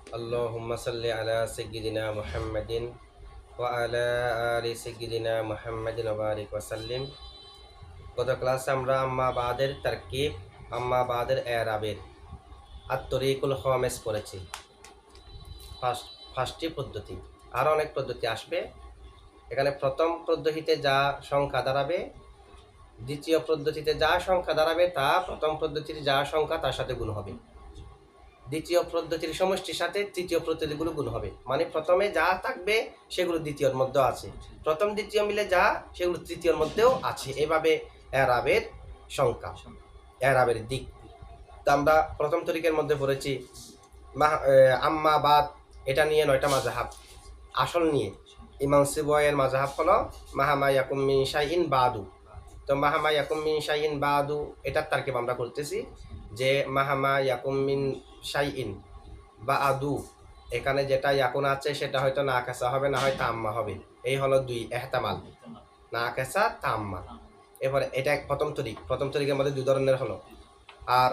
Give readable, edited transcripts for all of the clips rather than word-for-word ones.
আল্লাহুম্মা সাল্লি আলা সাইয়্যিদিনা মুহাম্মাদিন ওয়া আলা আলি সাইয়্যিদিনা মুহাম্মাদিন ওয়া বারিক ওয়া সাল্লিম। গত ক্লাসে আমরা আম্মা বাদের তারকিব, আম্মা বাদের এরাবের আত-তরিকুল খামিস পড়েছি। ফার্স্টটি পদ্ধতি, আরও অনেক পদ্ধতি আসবে। এখানে প্রথম পদ্ধতিতে যা সংখ্যা দাঁড়াবে, দ্বিতীয় পদ্ধতিতে যা সংখ্যা দাঁড়াবে তা প্রথম পদ্ধতির যা সংখ্যা তার সাথে গুণ হবে, দ্বিতীয় পদ্ধতির সমষ্টির সাথে তৃতীয় পদ্ধতিগুলো গুণ হবে। মানে প্রথমে যা থাকবে সেগুলো দ্বিতীয়র মধ্যেও আছে, প্রথম দ্বিতীয় মিলে যা সেগুলো তৃতীয়র মধ্যেও আছে। এভাবে এরাবের সংখ্যা, এরাবের দিক। তো আমরা প্রথম তরিকের মধ্যে পড়েছি আম্মা বাদ, এটা নিয়ে 9টা মাযহাব। আসল নিয়ে ইমাম সিবওয়ির মাযহাব হলো মাহামা ইয়াকুম মিন শাইইন বাদু। তো মাহামা ইয়াকুম মিন শাইইন বাদু এটার তারকিব আমরা করতেছি যে মাহামা ইয়াকুম মিন শাইইন বাদু, এখানে যেটা ইয়াকুন আছে সেটা হয়তো নাকাসা হবে, না হয় তাম্মা হবে। এই হলো দুই এহতামাল, নাকাসা তাম্মা। এরপরে এটা প্রথম তরিকের মধ্যে দুই ধরনের হলো। আর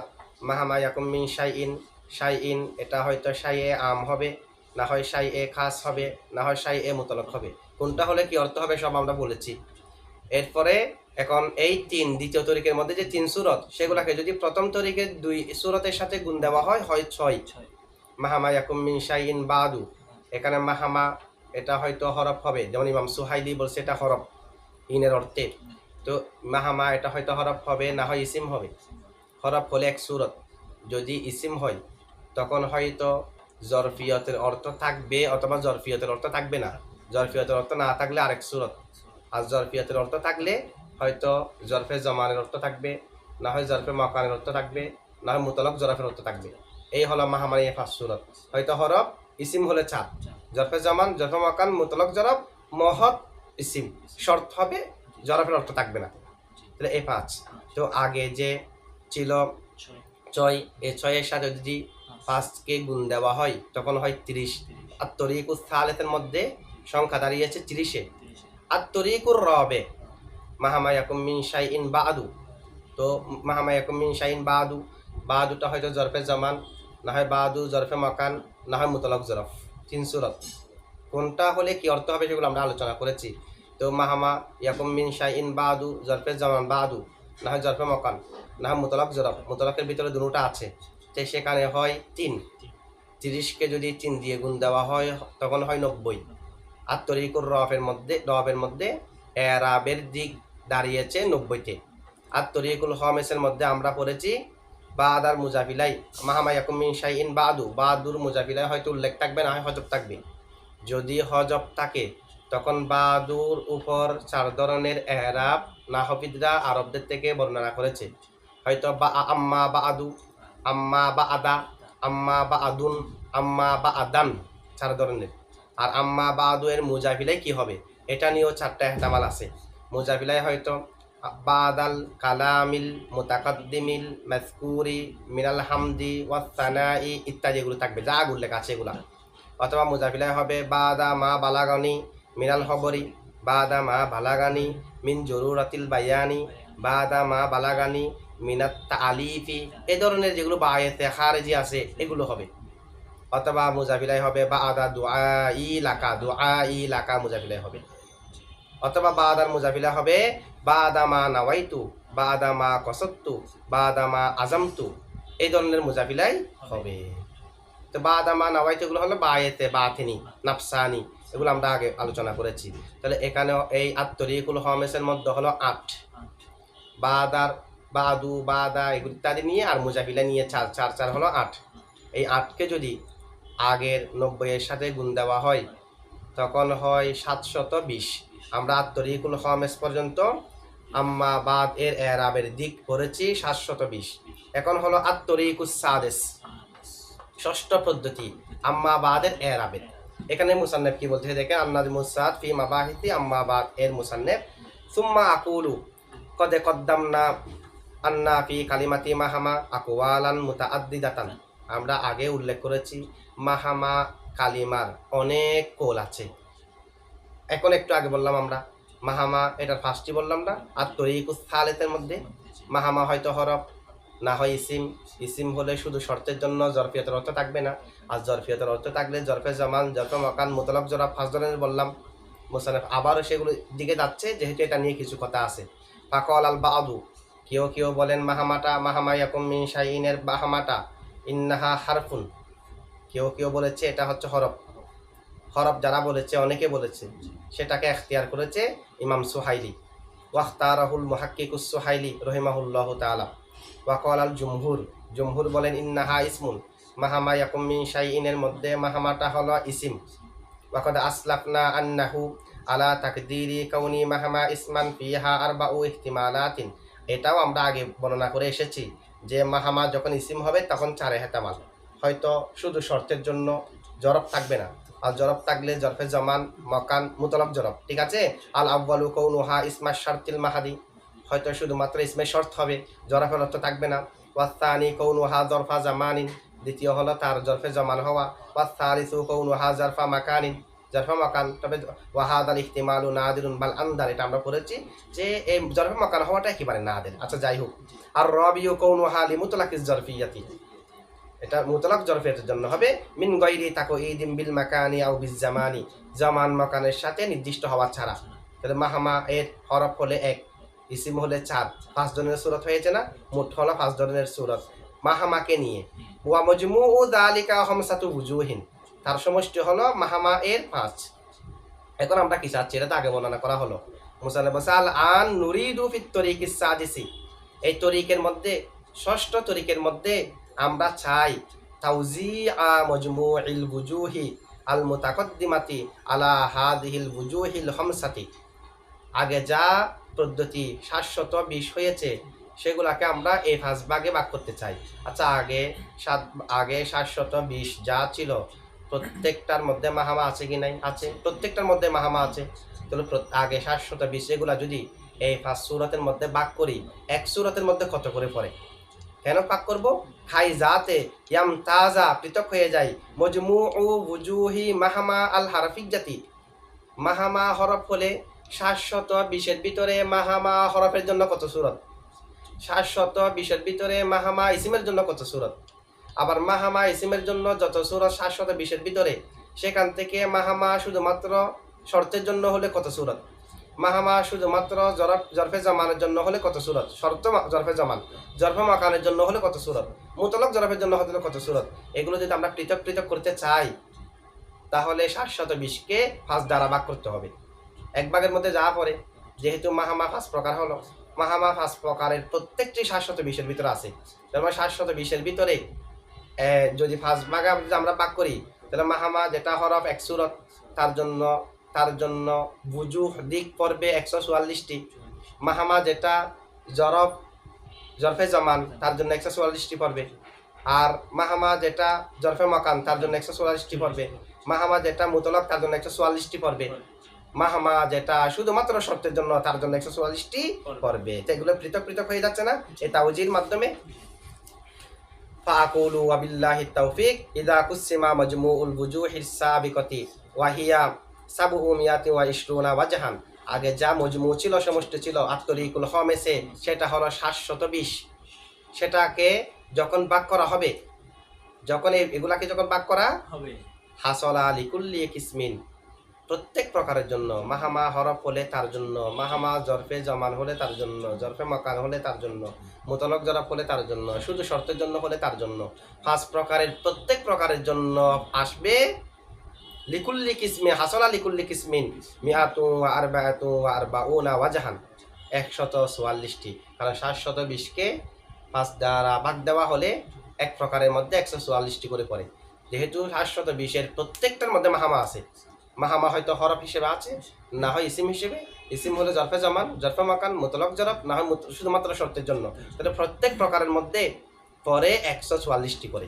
মাহামা ইয়াকুম মিন শাইইন, শাইইন এটা হয়তো শাইয়ে আম হবে, না হয় শাইয়ে খাস হবে, না হয় শাইয়ে মুতলাক হবে। কোনটা হলে কি অর্থ হবে সব আমরা বলেছি। এরপরে এখন এই দ্বিতীয় তরিকের মধ্যে যে 3 সূরত, সেগুলোকে যদি প্রথম তরিকের 2 সূরতের সাথে গুণ দেওয়া হয় 6। মাহামা ইয়াকুম মিন শাইইন বাদু, এখানে মাহামা এটা হয়তো হরফ হবে, যেমন ইমাম সুহাইলি বলছে এটা হরফ ইনের অর্থে। তো মাহামা এটা হয়তো হরফ হবে, না হয় ইসিম হবে। হরফ হলে এক সূরত, যদি ইসিম হয় তখন হয়তো জরফিয়তের অর্থ থাকবে অথবা জরফিয়তের অর্থ থাকবে না। জরফিয়তের অর্থ না থাকলে আরেক সূরত, আর জরফিয়তের অর্থ থাকলে হয়তো জরফে জমানের অর্থ থাকবে, না হয় জরফে মাকানের অর্থ থাকবে, না হয় মুতলাক জরফের অর্থ থাকবে। এই হলো মাহামারি 5 সূরত। হয়তো হরফ ইসিম হলে 4, জরফে জমান, জরফে মাকান, মুতলাক জরফ, মহৎ ইসিম, শর্ত হবে, জরফের অর্থ থাকবে না। তাহলে এই 5। তো আগে যে ছিল 6, এই 6-এর সাথে যদি 5কে গুণ দেওয়া হয় তখন হয় 30। আর তরিকুস সালেসের মধ্যে সংখ্যা দাঁড়িয়েছে 30-এ। আর তরিকুর রবে মাহামা ইয়াকুম মিন শাইইন বাদু, তো মাহামা ইয়াকুম মিন শাইইন বাদু, বাদুটা হয়তো জরফে জামান, না হয় বাদু জরফে মাকান, না হয় মুতলাক জরফ। 3 সূরত কোনটা হলে কি অর্থ হবে সেগুলো আমরা আলোচনা করেছি। তো মাহামা ইয়াকুম মিন শাইইন বাদু জরফে জামান বাদু, না হয় জরফে মাকান, না হয় মুতলাক জরফ। মুতলাকের ভিতরে দুটোটা আছে, তো সেখানে হয় 3। 30কে যদি 3 দিয়ে গুণ দেওয়া হয় তখন হয় 90। আর তরিকুর রবের মধ্যে এরাবের দিক দাঁড়িয়েছে 90-তে। আর তরিকুল খামিসের মধ্যে আমরা পড়েছি বাদ আর মুজাফিলাই, মাহামা ইয়াকুম মিন শাইইন বাদু, বাদুর মুজাফিলাই হয়তো উল্লেখ থাকবে, না হয় হজব থাকবে। যদি হজব থাকে তখন বাদুর উপর 4 ধরনের এরাব নাহবিদরা আরবদের থেকে বর্ণনা করেছে। হয়তো আম্মা বা আদু, আম্মা বা আদা, আম্মা বা আদুন, আম্মা বা আদান, 4 ধরনের। আর আম্মা বা আদু এর মুজাফিলাই কি হবে এটা নিয়েও 4টা এহতামাল আছে। মুজাফিলাই হয়তো বাদাল কালামিল মুতাকাদ্দিমিল মাযকুরি মিনাল হামদি ওয়াস সানাই ইত্যাদি এগুলো থাকবে, যা উল্লেখ আছে এগুলা। অথবা মুজাফিলাই হবে বাদা মা বালাগানি মিনাল খবরি, বাদা মা বালাগানি মিন জরুরাতিল বায়ানি, বাদা মা বালাগানি মিনাত তালিফি, এই ধরনের যেগুলো বায়াতে খারেজি আছে এগুলো হবে। অথবা মুজাফিলাই হবে বাদা দুআই লাকা, দুআই লাকা মুজাফিলাই হবে। অথবা বাদার মুজাফিলা হবে বাদা মা নাওয়াইতু, বাদা মা কসত্তু, বাদা মা আজামতু, এই ধরনের মুজাফিলাই হবে। তো বাদা মা নাওয়াইতু এগুলো হলো বায়েতে বাতিনি নাফসানি, এগুলো আমরা আগে আলোচনা করেছি। তাহলে এখানেও এই আত-তরিকুল খামিসের মধ্যে হলো 8। বাদার বাদু বাদা এগুলো ইত্যাদি নিয়ে আর মুজাফিলা নিয়ে 4 হলো 8। এই 8কে যদি আগের 90-এর সাথে গুণ দেওয়া হয় তখন হয় 720। আমরা আত-তরিকুল খামিস পর্যন্ত আম্মা বাদ এর এরাবের দিক পড়েছি 720। এখন হলো আত-তরিকুস সাদিস, 6ষ্ঠ পদ্ধতি আম্মা বাদের এরাবের। এখানে মুসান্নেফ কি বলতে দেখেন, আন্নাদিমুস সাদ ফি মাবাহিতি আম্মা বাদ এর মুসান্নেফ সুম্মা আকুলু কদে কদ্দামনা আন্না ফি কালিমাতি মাহামা আকওয়ালান মুতাআদ্দিদাতান। আমরা আগে উল্লেখ করেছি মাহামা কালিমার অনেক কোল আছে। এখন একটু আগে বললাম আমরা মাহামা এটার ফার্স্টই বললাম না, আর তরিকুস সালেসের মধ্যে মাহামা হয়তো হরফ, না হয় ইসিম। ইসিম হলে শুধু শর্তের জন্য জরফিয়তের অর্থ থাকবে না, আর জরফিয়তের অর্থ থাকলে জরফে জামান, জরফে মকান, মুতলাক জরাফ 5 ধরনের বললাম। মোসানেফ আবারও সেগুলো দিকে যাচ্ছে, যেহেতু এটা নিয়ে কিছু কথা আছে। ফাকল আল বাদু, কেউ কেউ বলেন মাহামাটা, মাহামা ইয়াকুম মিন শাইইনের মাহামাটা ইন্নাহা হারফুন। কেউ কেউ বলেছে এটা হচ্ছে হরফ। হরফ যারা বলেছে, অনেকে বলেছে, সেটাকে এখতিয়ার করেছে ইমাম সুহাইলি। ওয়াখতারাহুল মুহাক্কিকুস সুহাইলি রহিমাহুল্লাহু তাআলা। ওয়াকাল আল জুমহুর, জুমহুর বলেন ইন্নাহা ইসমুন, মাহামা ইয়াকুম মিন শাইইনের মধ্যে মাহামাটা হলো ইসিম। ওয়াকাদ আসলাফনা আন্নাহু আলা তাকদিরি কাউনি মাহামা ইসমান ফিহা আরবাউ ইহতিমালাতিন। এটাও আমরা আগে বর্ণনা করে এসেছি যে মাহামা যখন ইসিম হবে তখন 4 এহতেমাল। হয়তো শুধু শর্তের জন্য জরফ থাকবে না, আর জরফ থাকলে জরফে জমান, মকান, মুতলাক জরফ, ঠিক আছে। আল আউয়ালু কৌনুহা ইসমা শারতিল মাহাদি, হয়তো শুধুমাত্র ইসমে শর্ত হবে, জরফের অর্থ থাকবে না। ওয়াস্তানি কৌনুহা জরফা জামানিন, দ্বিতীয় হলো তার জরফে জমান হওয়া। ওয়াস্তালিসু কৌনুহা জরফা মাকানিন, জরফা মাকান। তবে ওয়াহাদাল ইহতিমালু নাদিরুন বাল আন্দার, এটা আমরা পড়েছি যে এই জরফে মাকান হওয়াটা একেবারে নাদির। আচ্ছা যাই হোক। আর রবিউ কৌনুহা লিমুতলাকিজ জরফিয়াতি, এটা মুতলাক জরফিয়াতের জন্য হবে। মিন গায়রি তাকয়িদিন বিল মাকানি আও বিজ জামানি, জামান মাকানের সাথে নির্দিষ্ট হওয়া ছাড়া। তাহলে মাহামা এর হরফ হলে 1, ইসিম হলে 4, 5 ধরনের সূরত হয়েছে না, মোট হলো 5 ধরনের সূরত মাহামাকে নিয়ে। ওয়া মাজমুউ যালিকা খামসাতু ওয়াজুহিন, তার সমষ্টি হলো মাহামা এর 5। এখন আমরা কি চাচ্ছি, এটা তো আগে বর্ণনা করা হলো। মুসান্নিফ বলেছে আল আন নুরিদু ফিত তরিকিস সাদিসি, এই তরিকের মধ্যে, ষষ্ঠ তরিকের মধ্যে আমরা চাই তাওজিআ মাজমুউল ওয়াজুহি আল মুতাকদ্দিমাতি আলা হাযিহিল ওয়াজুহিল খামসাতি। আগে যা পদ্ধতি 720 হয়েছে সেগুলাকে আমরা এই 5 ভাগে ভাগ করতে চাই। আচ্ছা আগে 720 যা ছিল প্রত্যেকটার মধ্যে মাহামা আছে কি নাই? আছে, প্রত্যেকটার মধ্যে মাহামা আছে। তাহলে আগে 720 এগুলা যদি এই 5 সূরতের মধ্যে ভাগ করি, এক সূরতের মধ্যে কত করে পড়ে? কেন ভাগ করব? খাই যাতে ইয়াম তাজা পৃথক হয়ে যায় মজমুউ ওয়াজুহি মাহামা আল হারফিয়াতি। মাহামা হরফ হলে 720 এর ভিতরে মাহামা হরফের জন্য কত সূরত? 720 এর ভিতরে মাহামা ইসিমের জন্য কত সূরত? আবার মাহামা ইসিমের জন্য যত সূরত 720 এর ভিতরে, সেখান থেকে মাহামা শুধুমাত্র শর্তের জন্য হলে কত সূরত? মাহামা শুধুমাত্র জরফে জামানের জন্য হলে কত সূরত? শর্ত জরফে জামান। জরফে মাকানের জন্য হলে কত সূরত? মুতলাক জরফের জন্য হলে কত সূরত? এগুলো যদি আমরা পৃথক পৃথক করতে চাই তাহলে 720কে 5 দ্বারা ভাগ করতে হবে। এক ভাগের মধ্যে যা পড়ে, যেহেতু মাহামা 5 প্রকার হলো, মাহামা 5 প্রকারের প্রত্যেকটি 720 এর ভিতরে আছে। তাহলে 720 এর ভিতরে যদি 5 ভাগে আমরা ভাগ করি, তাহলে মাহামা যেটা হরফ 1 সূরত, তার জন্য বুজুহ দিক পড়বে 144টি। মাহামা যেটা জরফে জামান, তার জন্য 144টি পড়বে। আর মাহামা যেটা জরফে মাকান, তার জন্য 144টি পড়বে। মাহামা যেটা মুতলাক, তার জন্য 144টি পড়বে। মাহামা যেটা শুধুমাত্র শর্তের জন্য, তার জন্য 144টি পড়বে। তো এগুলো পৃথক পৃথক হয়ে যাচ্ছে না এই তাওজির মাধ্যমে। ফাকুলু ওয়াবিল্লাহি তাওফিক ইযা কুসিমা মাজমুউল ওয়াজুহিস সাবিকাতি ওয়া হিয়া 720 ওয়াজহান। আগে যা মজমু ছিল, সমষ্টি ছিল আত-তরিকুল খামিসে, সেটা হলো 720। সেটাকে যখন ভাগ করা হবে, যখন এগুলাকে যখন ভাগ করা হবে, হাসলা লিকুল্লি কিসমিন, প্রত্যেক প্রকারের জন্য মাহামা হরফ হলে তার জন্য, মাহামা জরফে জামান হলে তার জন্য, জরফে মাকান হলে তার জন্য, মুতলাক জরফ হলে তার জন্য, শুধু শর্তের জন্য হলে তার জন্য, 5 প্রকারের প্রত্যেক প্রকারের জন্য আসবে লিকুল্লি কিসমি, হাসলা লিকুল্লি কিসমিন মিআতু ওয়া আরবাআতু ওয়া আরবাউনা ওয়াজহান, 144টি। কারণ 720কে 5 দ্বারা ভাগ দেওয়া হলে এক প্রকারের মধ্যে 144টি করে পড়ে। যেহেতু 720 এর প্রত্যেকটার মধ্যে মাহামা আছে, মাহামা হয়তো হরফ হিসেবে আছে, না হয় ইসিম হিসেবে। ইসিম হলে জরফে জামান, জরফে মাকান, মুতলাক জরফ, না হয় শুধুমাত্র শর্তের জন্য। তাহলে প্রত্যেক প্রকারের মধ্যে পরে 144টি করে।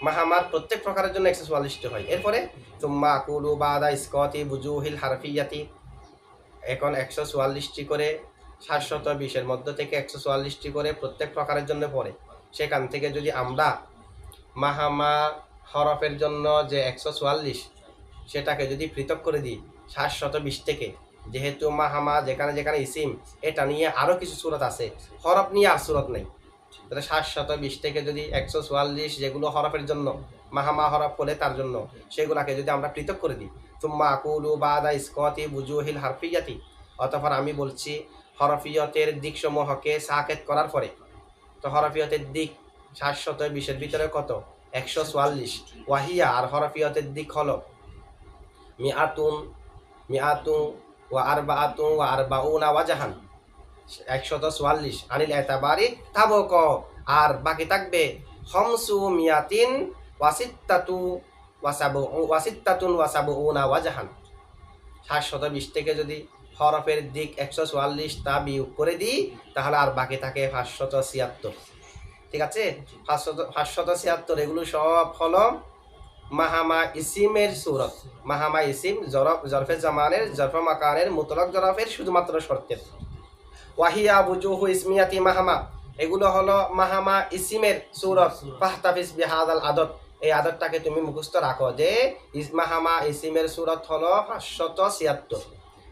মাহামার প্রত্যেক প্রকারের জন্য 144টি হয়। এরপরে তুম্মা আকুলু বাদা ইসকাতি বুজুহিল হারফিয়াতি, এখন 144টি করে 720 এর মধ্য থেকে 144টি করে প্রত্যেক প্রকারের জন্য পড়ে। সেখান থেকে যদি আমরা মাহামা হরফের জন্য যে 144, সেটাকে যদি পৃথক করে দিই 720 থেকে, যেহেতু মাহামা যেখানে যেখানে ইসিম, এটা নিয়ে আরও কিছু সূরত আছে, হরফ নিয়ে আর সূরত নেই। তাহলে 720 থেকে যদি 144 যেগুলো হরফের জন্য মাহামা হরফ হলে তার জন্য সেগুলাকে যদি আমরা পৃথক করে দিই, তুম্মা আকুলু বাদা ইসকতি বুজুহিল হারফিয়াতি, অতঃপর আমি বলছি হরফিয়তের দিকসমূহকে সাকেত করার পরে। তো হরফিয়তের দিক 720-এর ভিতরে কত? 144। ওয়াহিয়া, আর হরফিয়তের দিক হলো মিআতুন, মিআতুন ওয়া আরবাআতুন ওয়া আরবাউনা ওয়াজহান, 144। আনিল এতাবারি তাবক, আর বাকি থাকবে খমসু মিয়াতিন ওয়াসিত্তাতু ওয়াসিত্তাতুন ওয়াসাবউনা ওয়াজহান। 720 থেকে যদি হরফের দিক 144 তা বিয়োগ করে দিই, তাহলে আর বাকি থাকে 576। ঠিক আছে, 576। এগুলো সব হলো মাহামা ইসিমের সূরত। মাহামা ইসিম জরফে জামানের, জরফে মাকানের, মুতলক জরফের শুধুমাত্র শর্তের। ওয়াহিয়া বুজুহু ইসমিয়াতি মাহামা, এগুলো হলো মাহামা ইসিমের সূরত। ফাহতাফিজ বিহাদাল আদত, এই আদতটাকে তুমি মুখস্থ রাখো যে মাহামা ইসিমের সূরত হলো 576।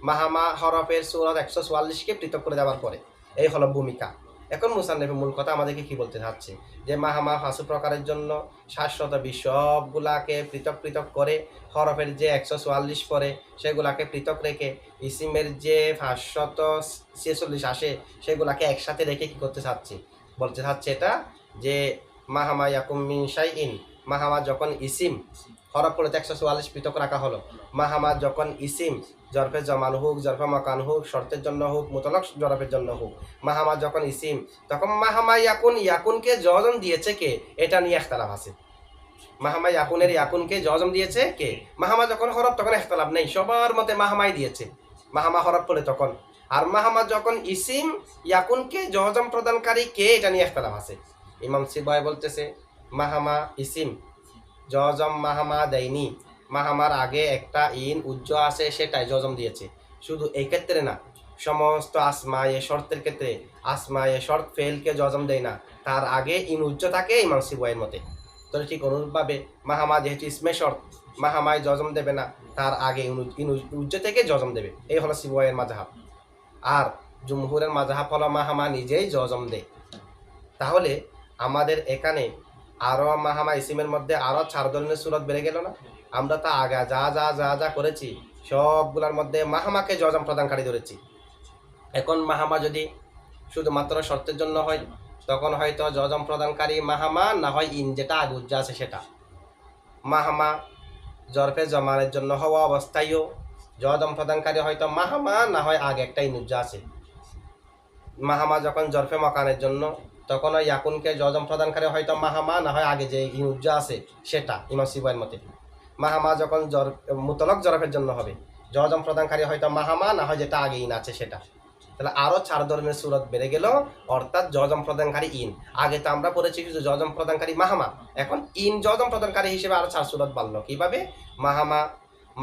মাহামা হরফের সূরত 144কে পৃথক করে দেওয়ার পরে। এই হলো ভূমিকা। এখন মুসান্নিফের মূল কথা আমাদেরকে কি বলতে চাচ্ছে, যে মাহামা 5 প্রকারের জন্য 720 সবগুলাকে পৃথক পৃথক করে হরফের যে 144 পরে সেগুলাকে পৃথক রেখে ইসিমের যে 546 আসে সেগুলাকে একসাথে রেখে কি করতে চাচ্ছি, বলতে চাচ্ছে এটা যে মাহামা ইয়াকুম মিন শাইইন, মাহামা যখন ইসিম হরফ পড়ে 144 পৃথক রাখা হলো, মাহামা যখন ইসিম জরফে জমান হোক, জরফে মাকান হোক, শর্তের জন্য হোক, মুতলক জরফের জন্য হোক, মাহামা যখন ইসিম, তখন মাহামা ইয়াকুন, ইয়াকুনকে জজম দিয়েছে কে, এটা নিয়ে ইখতিলাফ আছে। মাহামা ইয়াকুনের ইয়াকুনকে জজম দিয়েছে কে? মাহামা যখন হরফ তখন ইখতিলাফ নেই, সবার মতে মাহামাই দিয়েছে, মাহামা হরফ পড়ে তখন। আর মাহামা যখন ইসিম, ইয়াকুনকে জজম প্রদানকারী কে, এটা নিয়ে ইখতিলাফ আছে। ইমাম সিবয় বলতেছে মাহামা ইসিম জজম মাহামা দেয়নি, মাহামার আগে একটা ইন উজ্জ আছে সেটাই জজম দিয়েছে। শুধু এই ক্ষেত্রে না, সমস্ত আসমায়ে শর্তের ক্ষেত্রে আসমায়ে শর্ত ফেলকে জজম দেয় না, তার আগে ইন উজ্জ থাকে ইমাম সিবয়ের মতে। তো ঠিক অনুরূপভাবে মাহামা যেহেতু ইসমে শর্ত, মাহামায় জজম দেবে না, তার আগে ইন উজ্জ থেকে জজম দেবে। এই হলো সিবয়ের মাযহাব। আর জুমহুরের মাযহাব হলো মাহামা নিজেই জজম দেয়। তাহলে আমাদের এখানে আরো মাহামা ইসিমের মধ্যে আরো 4 ধরনের সূরত বেড়ে গেল না? আমরা তা আগে যা যা যা যা করেছি সবগুলোর মধ্যে মাহামাকে জজম প্রদানকারী ধরেছি। এখন মাহামা যদি শুধুমাত্র শর্তের জন্য হয়, তখন হয়তো জজম প্রদানকারী মাহামা, না হয় ইন যেটা আগে উজ্জা আছে সেটা। মাহামা জরফে জমানের জন্য হওয়া অবস্থায়ও জজম প্রদানকারী হয়তো মাহামা, না হয় আগে একটা ইন উজ্জা আছে। মাহামা যখন জরফে মকানের জন্য, তখন ওই ইয়াকুনকে জজম প্রদানকারী হয়তো মাহামা, না হয় আগে যে ইন উজ্জা আছে সেটা, ইমাম সিবয়ের মতে। মাহামা যখন মুতলক জরফের জন্য হবে, জজম প্রদানকারী হয়তো মাহামা, না হয় যেটা আগে ইন আছে সেটা। তাহলে আরো 4 ধরনের সূরত বেড়ে গেল, অর্থাৎ জজম প্রদানকারী ইন। আগে তো আমরা পড়েছি শুধু জজম প্রদানকারী মাহামা, এখন ইন জজম প্রদানকারী হিসেবে আরো 4 সূরত বাড়লো। কিভাবে?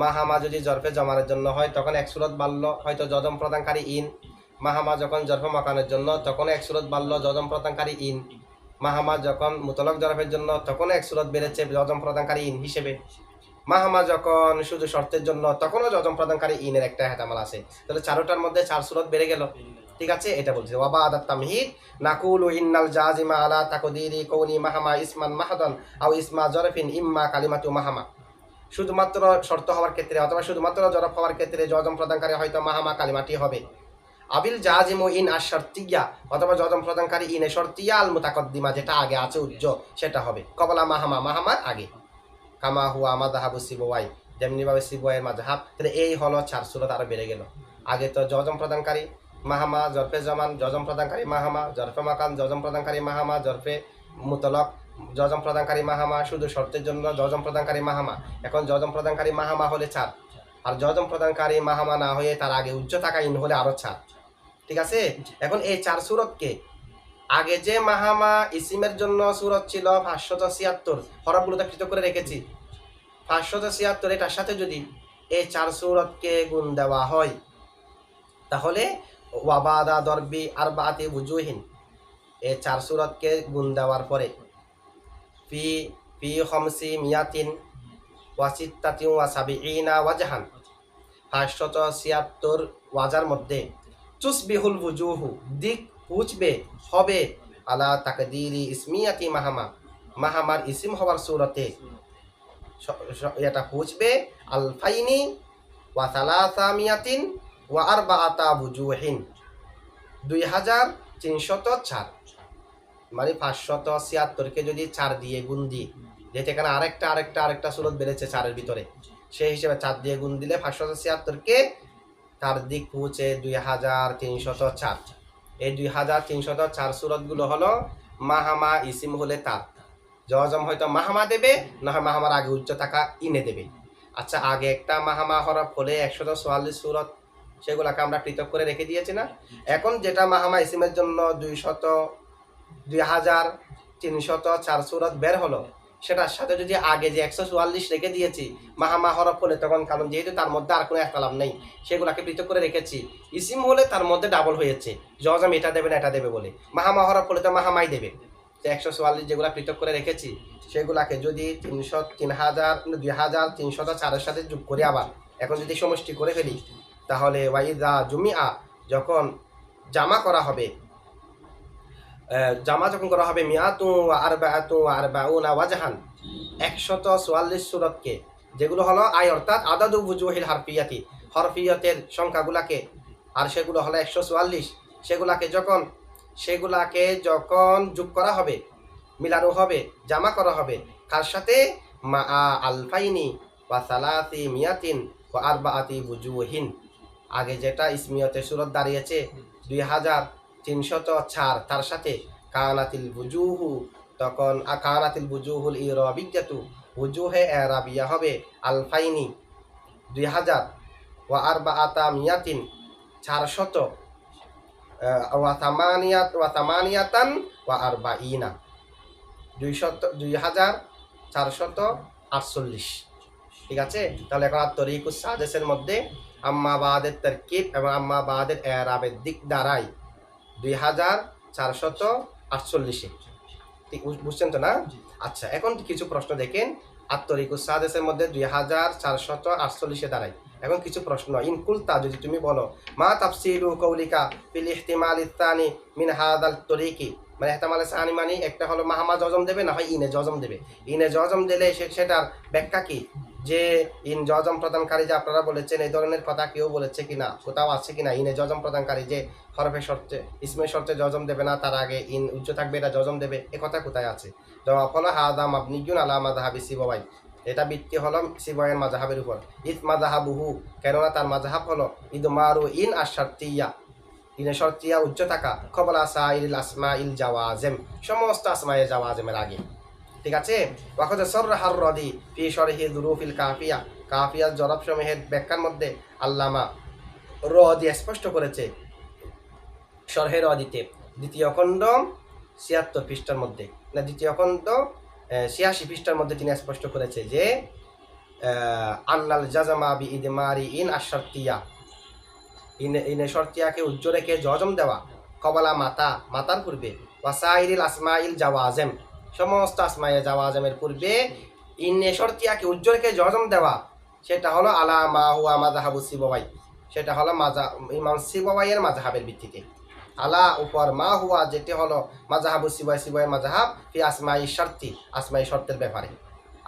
মাহামা যদি জরফে জমানের জন্য হয় তখন 1 সূরত বাড়লো, হয়তো জজম প্রদানকারী ইন। মাহামা যখন জরফে মাকানের জন্য তখন 1 সূরত বাড়লো, জজম প্রদানকারী ইন। মাহামা যখন মুতলক জরফের জন্য তখন 1 সূরত বেড়েছে, জজম প্রদানকারী ইন হিসেবে। মাহামা যখন শুধু শর্তের জন্য, তখনও জজম প্রদানকারী ইনের একটা হেতামাল আছে। তাহলে 4টার মধ্যে 4 সূরত বেড়ে গেল। ঠিক আছে, এটা বলছে ওয়াবাদাত তামহিদ নাকুলু ইন্নাল জাজিমা আলা তাকদিরি কওনি মাহামা ইসমান মাহাদান আও ইসমা জরফিন ইম্মা কালিমাতু মাহামা। শুধুমাত্র শর্ত হওয়ার ক্ষেত্রে অথবা শুধুমাত্র জরফ হওয়ার ক্ষেত্রে জজম প্রদানকারী হয়তো মাহামা কালিমাটি হবে। আবিল জাজিমু ইন আশ-শারতিয়া, অথবা জজম প্রদানকারী ইন এ শর্তিয়া আল মুতাকদ্দিমা, যেটা আগে আছে উজ্জ সেটা হবে কবলা মাহামা, মাহামার আগে। কামা হুয়া মাযহাবু সিবওয়াই, যেমনিভাবে সিবওয়াইয়ের মাযহাব। তাহলে এই হলো 4 সূরত আরো বেড়ে গেল। আগে তো জজম প্রদানকারী মাহামা, জরফে জামান জজম প্রদানকারী মাহামা, জরফে মাকান জজম প্রদানকারী মাহামা, জরফে মুতলক জজম প্রদানকারী মাহামা, শুধু শর্তের জন্য জজম প্রদানকারী মাহামা। এখন জজম প্রদানকারী মাহামা হলে 4, আর জজম প্রদানকারী মাহামা না হয়ে তার আগে উজ্জ থাকা ইন হলে আরো 4। ঠিক আছে, এখন এই 4 সূরতকে আগে যে মাহামা ইসিমের জন্য সূরত ছিল 576, হরফগুলোতে পৃথক করে রেখেছি 576, এটার সাথে যদি এই 4 সূরতকে গুণ দেওয়া হয়, তাহলে ওয়াবাদা দরবি আরবাতি বুজুহিন, এই 4 সূরতকে গুণ দেওয়ার পরে ফি ফি খামসি মিয়াতিন ওয়া সিত্তাতিন ওয়া সাবিঈনা ওয়াজহান, 576 ওয়াজার মধ্যে তুসবিহুল বুজুহু, দিক পুছবে হবে, আলা তাকদিরি ইসমিয়াতি মাহামা, মাহামার ইসিম হওয়ার সুরতে এটা পৌঁছবে আলফাইনি ওয়া সালাসামিয়াতিন ওয়া আরবাআতা বুজুহিন, 2304, মানে 576কে যদি 4 দিয়ে গুণ দিই, যেহেতু এখানে আরেকটা সুরত বেড়েছে 4-এর ভিতরে, সেই হিসেবে 4 দিয়ে গুণ দিলে 576কে তার দিক পৌঁছে 2304। এই 2304 সুরতগুলো হলো মাহামা ইসিম হলে তার জজম হয়তো মাহামা দেবে, না হয় মাহামার আগে উচ্চ থাকা ইনে দেবে। আচ্ছা, আগে একটা মাহামা হরফ হলে 144 সুরত, সেগুলোকে আমরা পৃথক করে রেখে দিয়েছি না। এখন যেটা মাহামা ইসিমের জন্য 2304 সুরত বের হলো, সেটার সাথে যদি আগে যে 144 রেখে দিয়েছি মাহামা হরফ হলে, তখন কারণ যেহেতু তার মধ্যে আর কোনো একতালাপ নেই, সেগুলোকে পৃথক করে রেখেছি। ইসিম হলে তার মধ্যে ডাবল হয়েছে, জজম এটা দেবে না এটা দেবে বলে, মাহামা হরফ হলে তো মাহামাই দেবে। 144 যেগুলা পৃথক করে রেখেছি সেগুলাকে যদি 2304-এর সাথে যোগ করে আবার এখন যদি সমষ্টি করে ফেলি, তাহলে ওয়াইদা জুমিআ, যখন জামা করা হবে, যখন করা হবে মিয়াতু ওয়া আরবাআতু ওয়া আরবাউনা ওয়াজহান, 144 সূরতকে, যেগুলো হলো আয় অর্থাৎ আদাদু বুজুহিল হারফিয়াতি, হরফিয়তের সংখ্যাগুলাকে, আর সেগুলো হলো 144, সেগুলাকে যখন যোগ করা হবে, মিলানো হবে, জামা করা হবে, কার সাথে? মা আলফাইনি ওয়া সালাসি মিয়াতিন ওয়া আরবাআতি বুজুহিন। আগে যেটা ইসমিয়তের সূরত দাঁড়িয়েছে 2304, তার সাথে কানাতিল বুজুহু, তখন কানাতিল বুজুহুল ইরাবিয়াতু, বুজুহে ইরাবিয়া হবে আলফাইনি 2000 ওয়া আরবাআতা মিয়াতিন 400 ওয়া তামানিয়াতান ওয়া আরবাঈনা, 2448। ঠিক আছে, তাহলে এখন তরিকুস সাদেসের মধ্যে আম্মা বাদের তারকিব এবং আম্মা বাদের এরাবের দিক দ্বারাই 2448। ঠিক বুঝছেন তো না? আচ্ছা, এখন কিছু প্রশ্ন দেখেন। আত্তরিকুস সাদেসের মধ্যে 2448 দাঁড়ায়। এখন কিছু প্রশ্ন, ইনকুলতা, যদি তুমি বলো, মা তাফসিলু কৌলিকা ফিল ইহতিমালিত তানি মিন হাদাল তরিকি, মানে ইহতিমাল সানি মানে একটা হলো মাহামা জজম দেবে, না হয় ইনে জজম দেবে। ইনে জজম দিলে সেটার ব্যাখ্যা কি? যে ইন জজম প্রদানকারী, যে আপনারা বলেছেন, এই ধরনের কথা কেউ বলেছে কিনা, কোথাও আছে কিনা? ইনে জজম প্রদানকারী যে হরফে শর্তে ইসমে শর্তে জজম দেবে না, তার আগে ইন উচ্চ থাকবে, এটা জজম দেবে, এ কথা কোথায় আছে? জবাব হলো হাদা মাবনিয়ুন আলা মাযহাবি সিবাওয়াই, এটা ভিত্তি হলো সিবাওয়াইয়ের মাযহাবের উপর। ইদ মাযহাবুহু, কেননা তার মাযহাব হলো ইদমারু ইন আশ-শারতিয়া, ইনে শর্তিয়া উচ্চ থাকা, কবলা সাইরিল আসমাইল জাওয়াজিম, সমস্ত আসমায়ে জাওয়াজিমের আগে। ঠিক আছে, ওয়াকাদ সারহার রাদি ফি শরহি যুরুফিল কাফিয়া, কাফিয়ার জরব সমূহের ব্যাখ্যার মধ্যে আল্লামা রদি স্পষ্ট করেছে শরহে রদিতে, দ্বিতীয় খণ্ড 76 পৃষ্ঠার মধ্যে, না দ্বিতীয় খণ্ড 86 পৃষ্ঠার মধ্যে তিনি স্পষ্ট করেছে যে আন্নাল জাজামা বি ইদমারি ইন আশ-শারতিয়া, ইনে শর্তিয়াকে উজ্জ্ব রেখে জজম দেওয়া, কবলা মাতার পূর্বে, ওয়াসাইরিল আসমাইল জাওয়াজিম, সমস্ত আসমায়ে জাওয়াজিমের পূর্বে ইনে শর্তিয়াকে উজ্জ্ব রেখে জজম দেওয়া, সেটা হলো আলা মা হুয়া মাযহাবু সিবাওয়াই, সেটা হলো ইমাম সিবাওয়াইয়ের মাযহাবের ভিত্তিতে। আলা উপর, মা হুয়া যেটি হলো মাযহাবু সিবাওয়াইয়ের মাযহাব ফি আসমাই শর্তি, আসমাই শর্তের ব্যাপারে।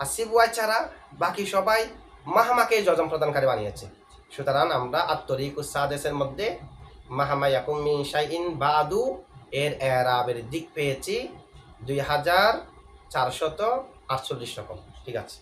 আর সিবাওয়াই ছাড়া বাকি সবাই মাহমাকে জজম প্রদানকারী বানিয়েছে। সুতরাং আমরা আত-তরিকুস সাদেসের মধ্যে মাহামা ইয়াকুম মিন শাইইন বাদু এর এরাবের দিক পেয়েছি 2448 রকম। ঠিক আছে।